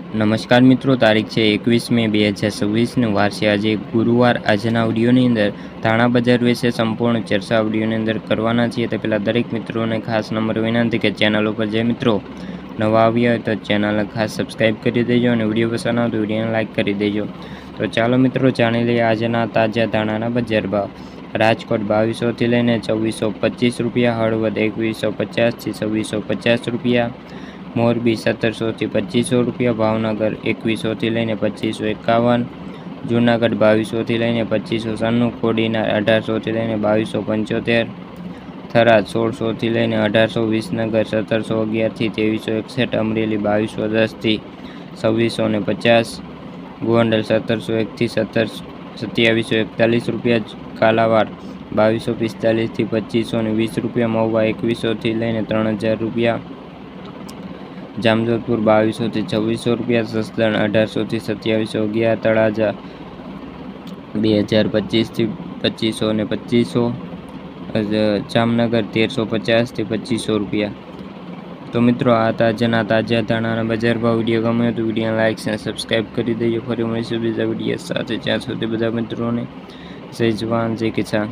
નમસ્કાર મિત્રો, તારીખ છે 21 મે 2026 ને વાર છે આજે ગુરુવાર। આજના વિડીયોની અંદર ધાણા બજાર વિશે સંપૂર્ણ ચર્ચા વિડીયોની અંદર કરવાના છીએ। તે પહેલાં દરેક મિત્રોને ખાસ નંબર વિનંતી કે ચેનલ ઉપર જે મિત્રો નવા આવ્યા હોય તો ચેનલને ખાસ સબસ્ક્રાઈબ કરી દેજો અને વિડીયો પસંદ આવે તો વિડીયોને લાઇક કરી દેજો। તો ચાલો મિત્રો જાણી લઈએ આજના તાજા ધાણાના બજાર ભાવ। રાજકોટ 2200 થી લઈને 2425 રૂપિયા, હળવદ 2150 થી 2650 રૂપિયા, મોરબી 1700 થી 2500 રૂપિયા, ભાવનગર 2100 થી લઈને 2551, જૂનાગઢ 2200 થી લઈને 2596, કોડીનાર 1800 થી લઈને 2275, થરાદ 1600 થી લઈને 1800, વિસનગર 1711 થી 2361, અમરેલી 2210 થી 2650, ગોંડલ 1701 થી 2741 રૂપિયા, કાલાવાડ 2245 થી 2520 રૂપિયા, મહુવા 2100 થી લઈને 3000 રૂપિયા, જામજોધપુર 2200 થી 2600 રૂપિયા, જસદણ 1800 થી 2711, તળાજા 2025 થી 2500, જામનગર 1350 થી 2500 રૂપિયા। તો મિત્રો આ તાજા ધાણાના બજાર ભાવ વિડીયો ગમ્યો તો વિડીયોને લાઇક અને સબસ્ક્રાઈબ કરી દેજો। ફરી મળીશું બીજા વિડીયો સાથે, જ્યાં સુધી બધા મિત્રોને જય જવાન જય કિસાન।